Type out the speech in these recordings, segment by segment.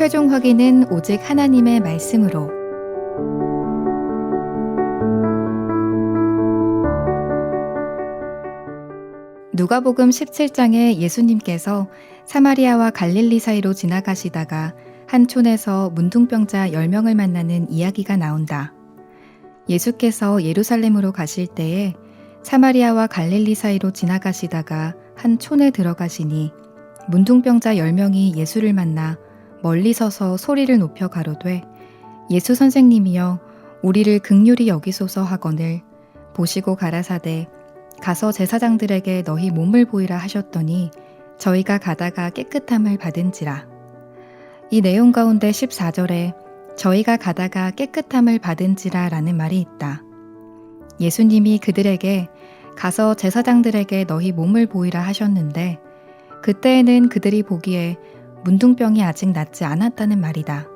최종 확인은 오직 하나님의 말씀으로. 누가복음 17장에 예수님께서 사마리아와 갈릴리 사이로 지나가시다가 한 촌에서 문둥병자 10명을 만나는 이야기가 나온다. 예수께서 예루살렘으로 가실 때에 사마리아와 갈릴리 사이로 지나가시다가 한 촌에 들어가시니 문둥병자 10명이 예수를 만나 멀리 서서 소리를 높여 가로되 예수 선생님이여 우리를 긍휼히 여기소서 하거늘 보시고 가라사대 가서 제사장들에게 너희 몸을 보이라 하셨더니 저희가 가다가 깨끗함을 받은지라. 이 내용 가운데 14절에 저희가 가다가 깨끗함을 받은지라 라는 말이 있다. 예수님이 그들에게 가서 제사장들에게 너희 몸을 보이라 하셨는데 그때에는 그들이 보기에 문둥병이 아직 낫지 않았다는 말이다.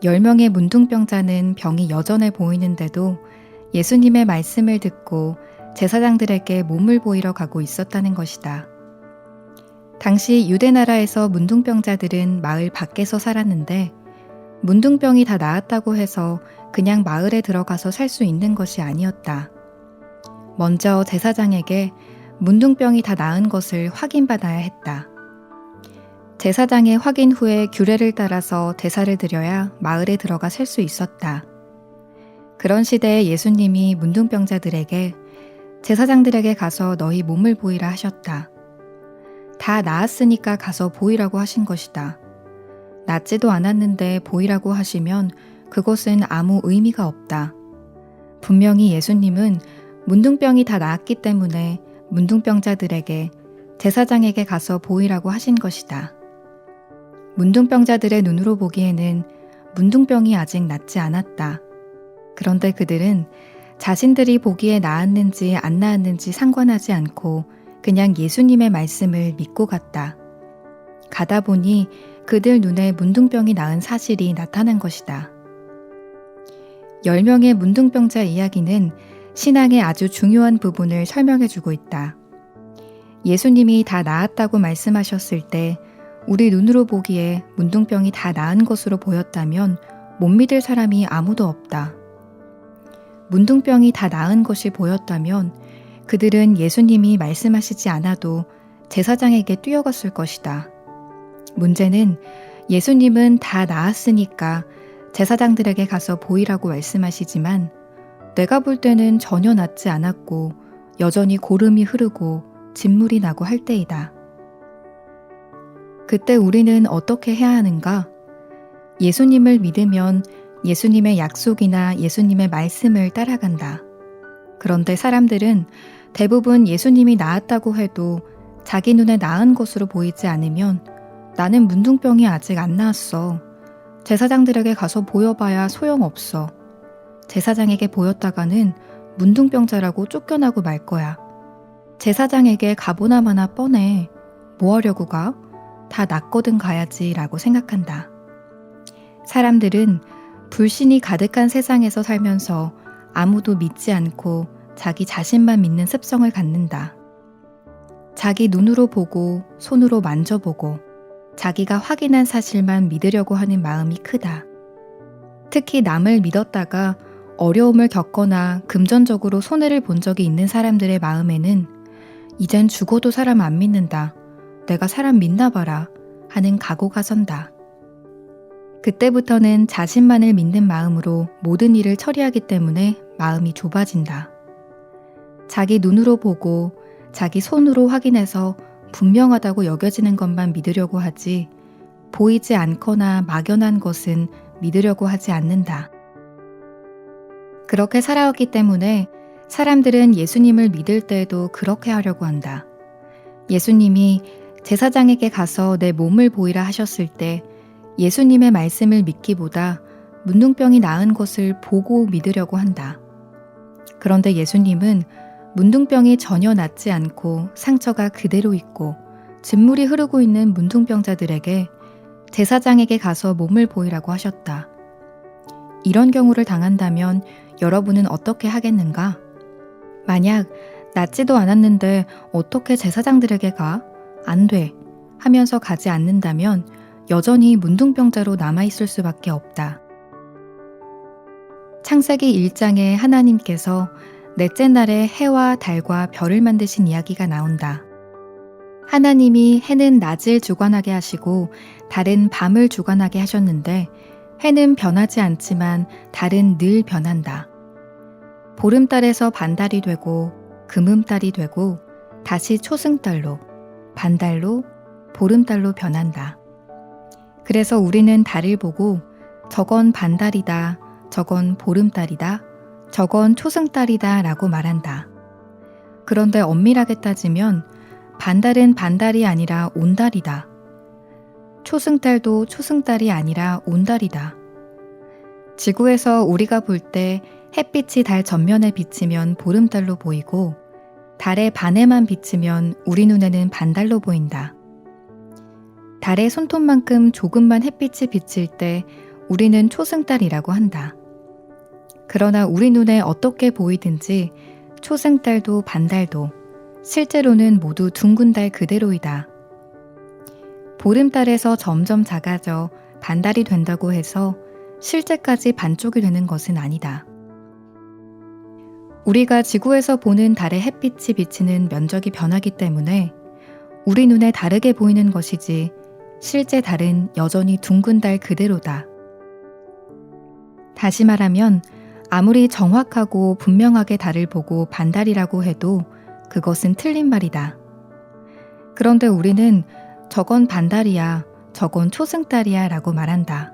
10명의 문둥병자는 병이 여전해 보이는데도 예수님의 말씀을 듣고 제사장들에게 몸을 보이러 가고 있었다는 것이다. 당시 유대나라에서 문둥병자들은 마을 밖에서 살았는데 문둥병이 다 나았다고 해서 그냥 마을에 들어가서 살 수 있는 것이 아니었다. 먼저 제사장에게 문둥병이 다 나은 것을 확인받아야 했다. 제사장의 확인 후에 규례를 따라서 제사를 드려야 마을에 들어가 살 수 있었다. 그런 시대에 예수님이 문둥병자들에게 제사장들에게 가서 너희 몸을 보이라 하셨다. 다 나았으니까 가서 보이라고 하신 것이다. 낫지도 않았는데 보이라고 하시면 그것은 아무 의미가 없다. 분명히 예수님은 문둥병이 다 나았기 때문에 문둥병자들에게 제사장에게 가서 보이라고 하신 것이다. 문둥병자들의 눈으로 보기에는 문둥병이 아직 낫지 않았다. 그런데 그들은 자신들이 보기에 나았는지 안 나았는지 상관하지 않고 그냥 예수님의 말씀을 믿고 갔다. 가다 보니 그들 눈에 문둥병이 나은 사실이 나타난 것이다. 10명의 문둥병자 이야기는 신앙의 아주 중요한 부분을 설명해주고 있다. 예수님이 다 나았다고 말씀하셨을 때 우리 눈으로 보기에 문둥병이 다 나은 것으로 보였다면 못 믿을 사람이 아무도 없다. 문둥병이 다 나은 것이 보였다면 그들은 예수님이 말씀하시지 않아도 제사장에게 뛰어갔을 것이다. 문제는 예수님은 다 나았으니까 제사장들에게 가서 보이라고 말씀하시지만 내가 볼 때는 전혀 낫지 않았고 여전히 고름이 흐르고 진물이 나고 할 때이다. 그때 우리는 어떻게 해야 하는가? 예수님을 믿으면 예수님의 약속이나 예수님의 말씀을 따라간다. 그런데 사람들은 대부분 예수님이 나았다고 해도 자기 눈에 나은 것으로 보이지 않으면 나는 문둥병이 아직 안 나았어. 제사장들에게 가서 보여봐야 소용없어. 제사장에게 보였다가는 문둥병자라고 쫓겨나고 말 거야. 제사장에게 가보나 마나 뻔해. 뭐 하려고 가? 다 낫거든 가야지 라고 생각한다. 사람들은 불신이 가득한 세상에서 살면서 아무도 믿지 않고 자기 자신만 믿는 습성을 갖는다. 자기 눈으로 보고 손으로 만져보고 자기가 확인한 사실만 믿으려고 하는 마음이 크다. 특히 남을 믿었다가 어려움을 겪거나 금전적으로 손해를 본 적이 있는 사람들의 마음에는 이젠 죽어도 사람 안 믿는다. 내가 사람 믿나 봐라 하는 각오가 선다. 그때부터는 자신만을 믿는 마음으로 모든 일을 처리하기 때문에 마음이 좁아진다. 자기 눈으로 보고 자기 손으로 확인해서 분명하다고 여겨지는 것만 믿으려고 하지 보이지 않거나 막연한 것은 믿으려고 하지 않는다. 그렇게 살아왔기 때문에 사람들은 예수님을 믿을 때에도 그렇게 하려고 한다. 예수님이 제사장에게 가서 내 몸을 보이라 하셨을 때 예수님의 말씀을 믿기보다 문둥병이 나은 것을 보고 믿으려고 한다. 그런데 예수님은 문둥병이 전혀 낫지 않고 상처가 그대로 있고 진물이 흐르고 있는 문둥병자들에게 제사장에게 가서 몸을 보이라고 하셨다. 이런 경우를 당한다면 여러분은 어떻게 하겠는가? 만약 낫지도 않았는데 어떻게 제사장들에게 가? 안 돼 하면서 가지 않는다면 여전히 문둥병자로 남아있을 수밖에 없다. 창세기 1장에 하나님께서 넷째 날에 해와 달과 별을 만드신 이야기가 나온다. 하나님이 해는 낮을 주관하게 하시고 달은 밤을 주관하게 하셨는데 해는 변하지 않지만 달은 늘 변한다. 보름달에서 반달이 되고 금음달이 되고 다시 초승달로, 반달로, 보름달로 변한다. 그래서 우리는 달을 보고 저건 반달이다, 저건 보름달이다, 저건 초승달이다 라고 말한다. 그런데 엄밀하게 따지면 반달은 반달이 아니라 온달이다. 초승달도 초승달이 아니라 온달이다. 지구에서 우리가 볼 때 햇빛이 달 전면에 비치면 보름달로 보이고 달의 반에만 비치면 우리 눈에는 반달로 보인다. 달의 손톱만큼 조금만 햇빛이 비칠 때 우리는 초승달이라고 한다. 그러나 우리 눈에 어떻게 보이든지 초승달도 반달도 실제로는 모두 둥근 달 그대로이다. 보름달에서 점점 작아져 반달이 된다고 해서 실제까지 반쪽이 되는 것은 아니다. 우리가 지구에서 보는 달의 햇빛이 비치는 면적이 변하기 때문에 우리 눈에 다르게 보이는 것이지 실제 달은 여전히 둥근 달 그대로다. 다시 말하면 아무리 정확하고 분명하게 달을 보고 반달이라고 해도 그것은 틀린 말이다. 그런데 우리는 저건 반달이야, 저건 초승달이야 라고 말한다.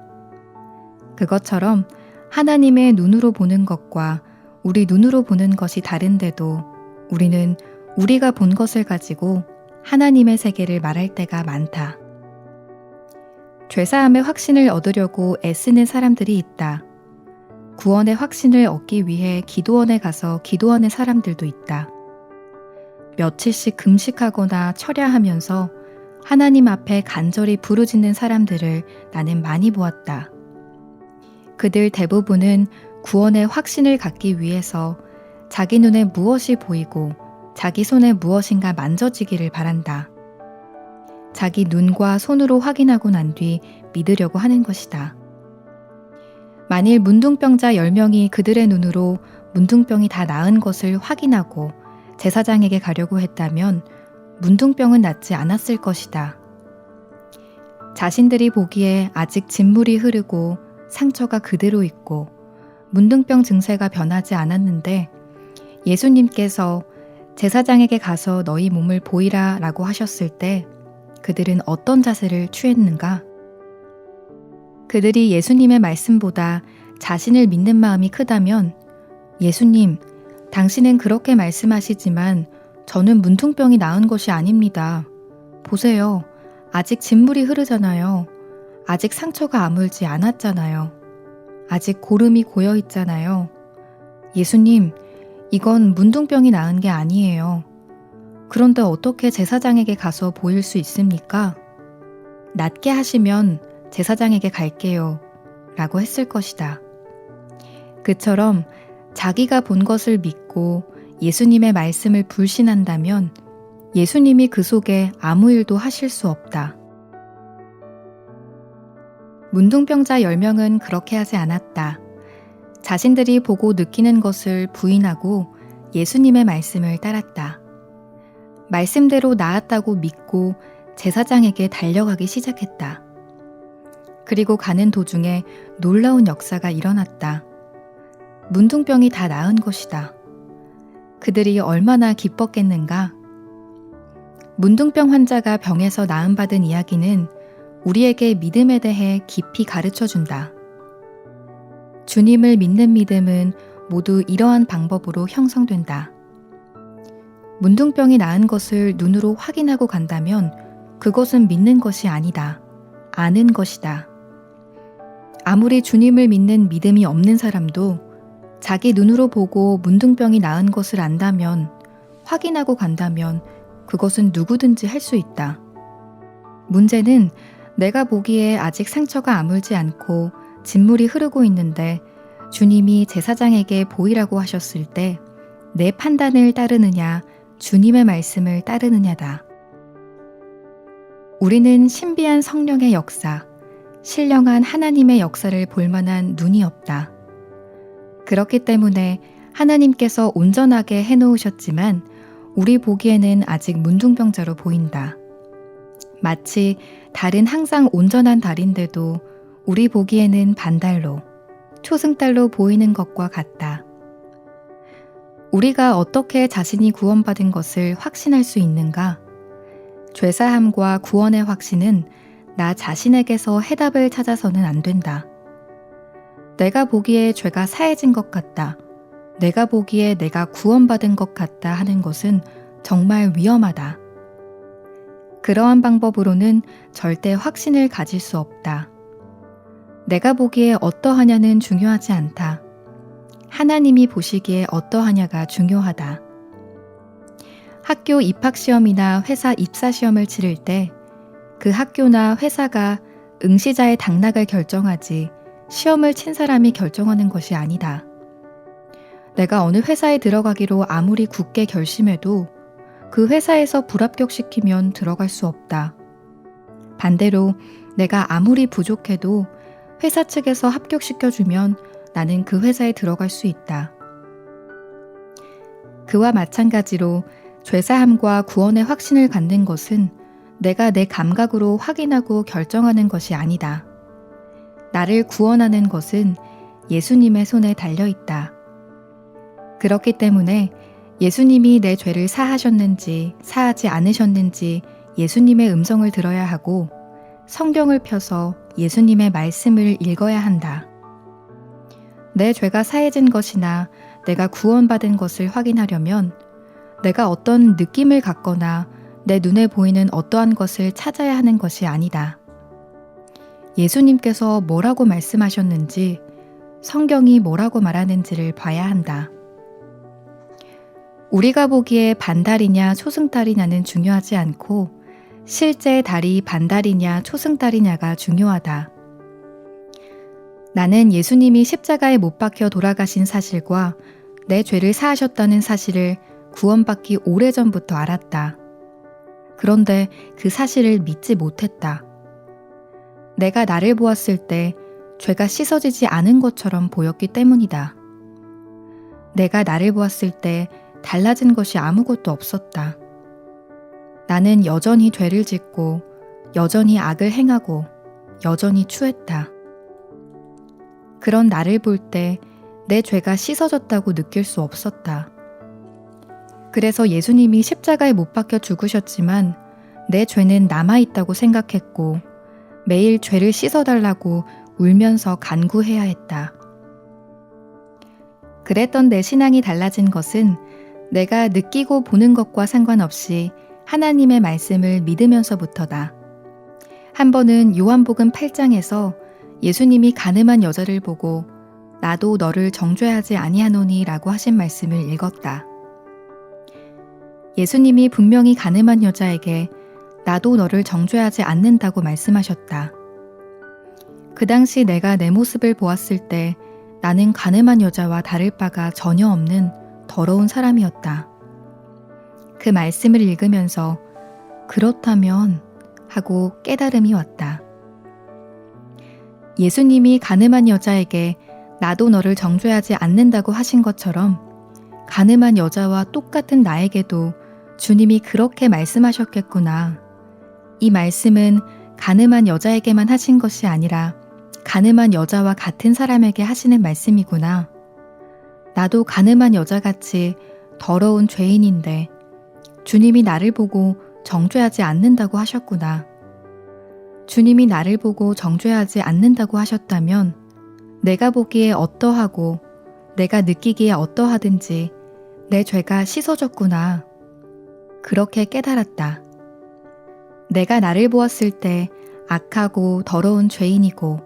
그것처럼 하나님의 눈으로 보는 것과 우리 눈으로 보는 것이 다른데도 우리는 우리가 본 것을 가지고 하나님의 세계를 말할 때가 많다. 죄사함의 확신을 얻으려고 애쓰는 사람들이 있다. 구원의 확신을 얻기 위해 기도원에 가서 기도하는 사람들도 있다. 며칠씩 금식하거나 철야하면서 하나님 앞에 간절히 부르짖는 사람들을 나는 많이 보았다. 그들 대부분은 구원의 확신을 갖기 위해서 자기 눈에 무엇이 보이고 자기 손에 무엇인가 만져지기를 바란다. 자기 눈과 손으로 확인하고 난 뒤 믿으려고 하는 것이다. 만일 문둥병자 10명이 그들의 눈으로 문둥병이 다 나은 것을 확인하고 제사장에게 가려고 했다면 문둥병은 낫지 않았을 것이다. 자신들이 보기에 아직 진물이 흐르고 상처가 그대로 있고 문둥병 증세가 변하지 않았는데 예수님께서 제사장에게 가서 너희 몸을 보이라 라고 하셨을 때 그들은 어떤 자세를 취했는가? 그들이 예수님의 말씀보다 자신을 믿는 마음이 크다면 예수님, 당신은 그렇게 말씀하시지만 저는 문둥병이 나은 것이 아닙니다. 보세요. 아직 진물이 흐르잖아요. 아직 상처가 아물지 않았잖아요. 아직 고름이 고여 있잖아요. 예수님, 이건 문둥병이 나은 게 아니에요. 그런데 어떻게 제사장에게 가서 보일 수 있습니까? 낫게 하시면 제사장에게 갈게요. 라고 했을 것이다. 그처럼 자기가 본 것을 믿고 예수님의 말씀을 불신한다면 예수님이 그 속에 아무 일도 하실 수 없다. 문둥병자 10명은 그렇게 하지 않았다. 자신들이 보고 느끼는 것을 부인하고 예수님의 말씀을 따랐다. 말씀대로 나았다고 믿고 제사장에게 달려가기 시작했다. 그리고 가는 도중에 놀라운 역사가 일어났다. 문둥병이 다 나은 것이다. 그들이 얼마나 기뻤겠는가? 문둥병 환자가 병에서 나음받은 이야기는 우리에게 믿음에 대해 깊이 가르쳐준다. 주님을 믿는 믿음은 모두 이러한 방법으로 형성된다. 문둥병이 나은 것을 눈으로 확인하고 간다면 그것은 믿는 것이 아니다. 아는 것이다. 아무리 주님을 믿는 믿음이 없는 사람도 자기 눈으로 보고 문둥병이 나은 것을 안다면, 확인하고 간다면 그것은 누구든지 할 수 있다. 문제는 내가 보기에 아직 상처가 아물지 않고 진물이 흐르고 있는데 주님이 제사장에게 보이라고 하셨을 때 내 판단을 따르느냐, 주님의 말씀을 따르느냐다. 우리는 신비한 성령의 역사, 신령한 하나님의 역사를 볼 만한 눈이 없다. 그렇기 때문에 하나님께서 온전하게 해놓으셨지만 우리 보기에는 아직 문둥병자로 보인다. 마치 달은 항상 온전한 달인데도 우리 보기에는 반달로, 초승달로 보이는 것과 같다. 우리가 어떻게 자신이 구원받은 것을 확신할 수 있는가? 죄사함과 구원의 확신은 나 자신에게서 해답을 찾아서는 안 된다. 내가 보기에 죄가 사해진 것 같다. 내가 보기에 내가 구원받은 것 같다 하는 것은 정말 위험하다. 그러한 방법으로는 절대 확신을 가질 수 없다. 내가 보기에 어떠하냐는 중요하지 않다. 하나님이 보시기에 어떠하냐가 중요하다. 학교 입학시험이나 회사 입사시험을 치를 때 그 학교나 회사가 응시자의 당락을 결정하지 시험을 친 사람이 결정하는 것이 아니다. 내가 어느 회사에 들어가기로 아무리 굳게 결심해도 그 회사에서 불합격시키면 들어갈 수 없다. 반대로 내가 아무리 부족해도 회사 측에서 합격시켜주면 나는 그 회사에 들어갈 수 있다. 그와 마찬가지로 죄사함과 구원의 확신을 갖는 것은 내가 내 감각으로 확인하고 결정하는 것이 아니다. 나를 구원하는 것은 예수님의 손에 달려있다. 그렇기 때문에 예수님이 내 죄를 사하셨는지 사하지 않으셨는지 예수님의 음성을 들어야 하고 성경을 펴서 예수님의 말씀을 읽어야 한다. 내 죄가 사해진 것이나 내가 구원받은 것을 확인하려면 내가 어떤 느낌을 갖거나 내 눈에 보이는 어떠한 것을 찾아야 하는 것이 아니다. 예수님께서 뭐라고 말씀하셨는지, 성경이 뭐라고 말하는지를 봐야 한다. 우리가 보기에 반달이냐 초승달이냐는 중요하지 않고 실제 달이 반달이냐 초승달이냐가 중요하다. 나는 예수님이 십자가에 못 박혀 돌아가신 사실과 내 죄를 사하셨다는 사실을 구원받기 오래전부터 알았다. 그런데 그 사실을 믿지 못했다. 내가 나를 보았을 때 죄가 씻어지지 않은 것처럼 보였기 때문이다. 내가 나를 보았을 때 달라진 것이 아무것도 없었다. 나는 여전히 죄를 짓고 여전히 악을 행하고 여전히 추했다. 그런 나를 볼 때 내 죄가 씻어졌다고 느낄 수 없었다. 그래서 예수님이 십자가에 못 박혀 죽으셨지만 내 죄는 남아있다고 생각했고 매일 죄를 씻어달라고 울면서 간구해야 했다. 그랬던 내 신앙이 달라진 것은 내가 느끼고 보는 것과 상관없이 하나님의 말씀을 믿으면서부터다. 한 번은 요한복음 8장에서 예수님이 가늠한 여자를 보고 나도 너를 정죄하지 아니하노니 라고 하신 말씀을 읽었다. 예수님이 분명히 가늠한 여자에게 나도 너를 정죄하지 않는다고 말씀하셨다. 그 당시 내가 내 모습을 보았을 때 나는 가늠한 여자와 다를 바가 전혀 없는 더러운 사람이었다. 그 말씀을 읽으면서 그렇다면 하고 깨달음이 왔다. 예수님이 가늠한 여자에게 나도 너를 정죄하지 않는다고 하신 것처럼 가늠한 여자와 똑같은 나에게도 주님이 그렇게 말씀하셨겠구나. 이 말씀은 가늠한 여자에게만 하신 것이 아니라 가늠한 여자와 같은 사람에게 하시는 말씀이구나. 나도 가늠한 여자같이 더러운 죄인인데 주님이 나를 보고 정죄하지 않는다고 하셨구나. 주님이 나를 보고 정죄하지 않는다고 하셨다면 내가 보기에 어떠하고 내가 느끼기에 어떠하든지 내 죄가 씻어졌구나. 그렇게 깨달았다. 내가 나를 보았을 때 악하고 더러운 죄인이고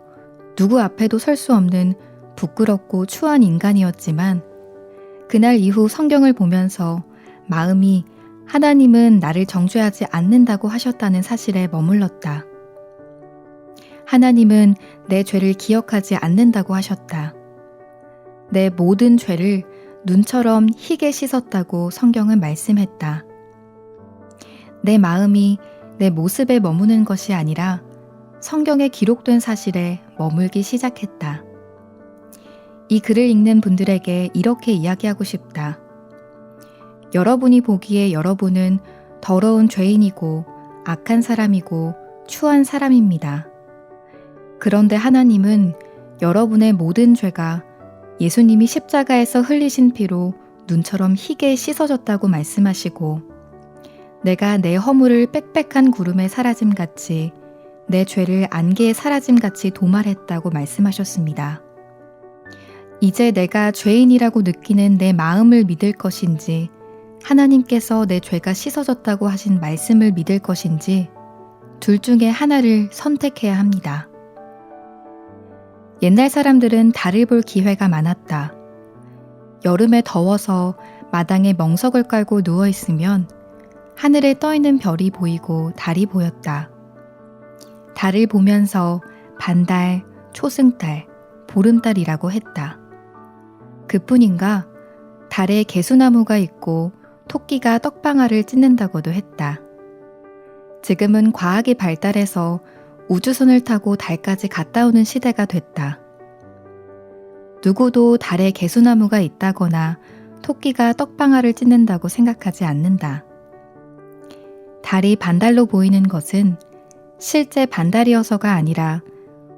누구 앞에도 설 수 없는 부끄럽고 추한 인간이었지만 그날 이후 성경을 보면서 마음이 하나님은 나를 정죄하지 않는다고 하셨다는 사실에 머물렀다. 하나님은 내 죄를 기억하지 않는다고 하셨다. 내 모든 죄를 눈처럼 희게 씻었다고 성경은 말씀했다. 내 마음이 내 모습에 머무는 것이 아니라 성경에 기록된 사실에 머물기 시작했다. 이 글을 읽는 분들에게 이렇게 이야기하고 싶다. 여러분이 보기에 여러분은 더러운 죄인이고 악한 사람이고 추한 사람입니다. 그런데 하나님은 여러분의 모든 죄가 예수님이 십자가에서 흘리신 피로 눈처럼 희게 씻어졌다고 말씀하시고, 내가 내 허물을 빽빽한 구름에 사라짐같이 내 죄를 안개에 사라짐같이 도말했다고 말씀하셨습니다. 이제 내가 죄인이라고 느끼는 내 마음을 믿을 것인지, 하나님께서 내 죄가 씻어졌다고 하신 말씀을 믿을 것인지 둘 중에 하나를 선택해야 합니다. 옛날 사람들은 달을 볼 기회가 많았다. 여름에 더워서 마당에 멍석을 깔고 누워있으면 하늘에 떠있는 별이 보이고 달이 보였다. 달을 보면서 반달, 초승달, 보름달이라고 했다. 그뿐인가 달에 개수나무가 있고 토끼가 떡방아를 찢는다고도 했다. 지금은 과학이 발달해서 우주선을 타고 달까지 갔다 오는 시대가 됐다. 누구도 달에 개수나무가 있다거나 토끼가 떡방아를 찢는다고 생각하지 않는다. 달이 반달로 보이는 것은 실제 반달이어서가 아니라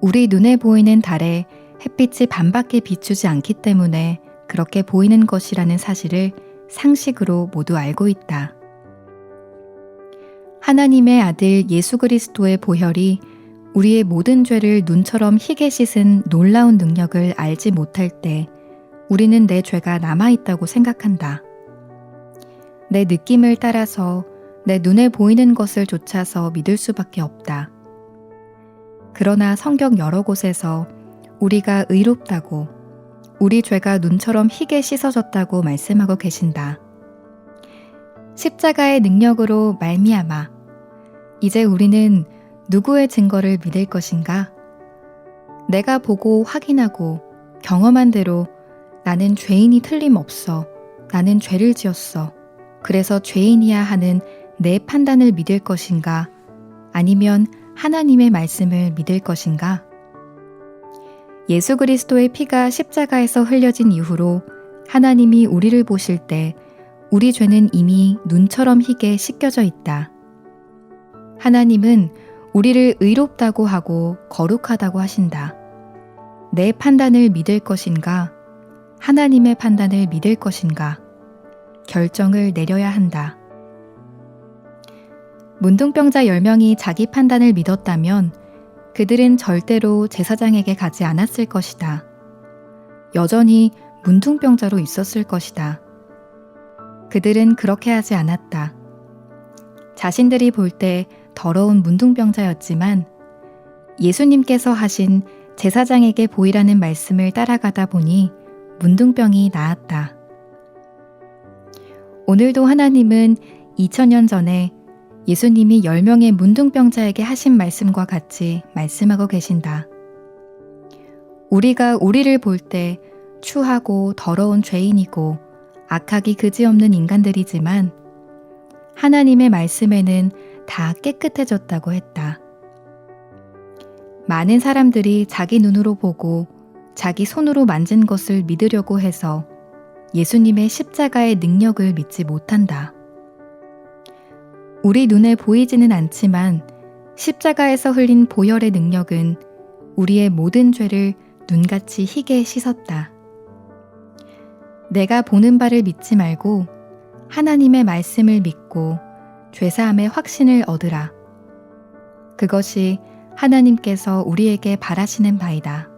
우리 눈에 보이는 달에 햇빛이 반밖에 비추지 않기 때문에 그렇게 보이는 것이라는 사실을 상식으로 모두 알고 있다. 하나님의 아들 예수 그리스도의 보혈이 우리의 모든 죄를 눈처럼 희게 씻은 놀라운 능력을 알지 못할 때 우리는 내 죄가 남아있다고 생각한다. 내 느낌을 따라서 내 눈에 보이는 것을 좇아서 믿을 수밖에 없다. 그러나 성경 여러 곳에서 우리가 의롭다고, 우리 죄가 눈처럼 희게 씻어졌다고 말씀하고 계신다. 십자가의 능력으로 말미암아 이제 우리는 누구의 증거를 믿을 것인가? 내가 보고 확인하고 경험한 대로 나는 죄인이 틀림없어, 나는 죄를 지었어, 그래서 죄인이야 하는 내 판단을 믿을 것인가? 아니면 하나님의 말씀을 믿을 것인가? 예수 그리스도의 피가 십자가에서 흘려진 이후로 하나님이 우리를 보실 때 우리 죄는 이미 눈처럼 희게 씻겨져 있다. 하나님은 우리를 의롭다고 하고 거룩하다고 하신다. 내 판단을 믿을 것인가? 하나님의 판단을 믿을 것인가? 결정을 내려야 한다. 문둥병자 10명이 자기 판단을 믿었다면 그들은 절대로 제사장에게 가지 않았을 것이다. 여전히 문둥병자로 있었을 것이다. 그들은 그렇게 하지 않았다. 자신들이 볼 때 더러운 문둥병자였지만 예수님께서 하신 제사장에게 보이라는 말씀을 따라가다 보니 문둥병이 나았다. 오늘도 하나님은 2000년 전에 예수님이 10명의 문둥병자에게 하신 말씀과 같이 말씀하고 계신다. 우리가 우리를 볼 때 추하고 더러운 죄인이고 악하기 그지없는 인간들이지만 하나님의 말씀에는 다 깨끗해졌다고 했다. 많은 사람들이 자기 눈으로 보고 자기 손으로 만진 것을 믿으려고 해서 예수님의 십자가의 능력을 믿지 못한다. 우리 눈에 보이지는 않지만 십자가에서 흘린 보혈의 능력은 우리의 모든 죄를 눈같이 희게 씻었다. 내가 보는 바를 믿지 말고 하나님의 말씀을 믿고 죄사함의 확신을 얻으라. 그것이 하나님께서 우리에게 바라시는 바이다.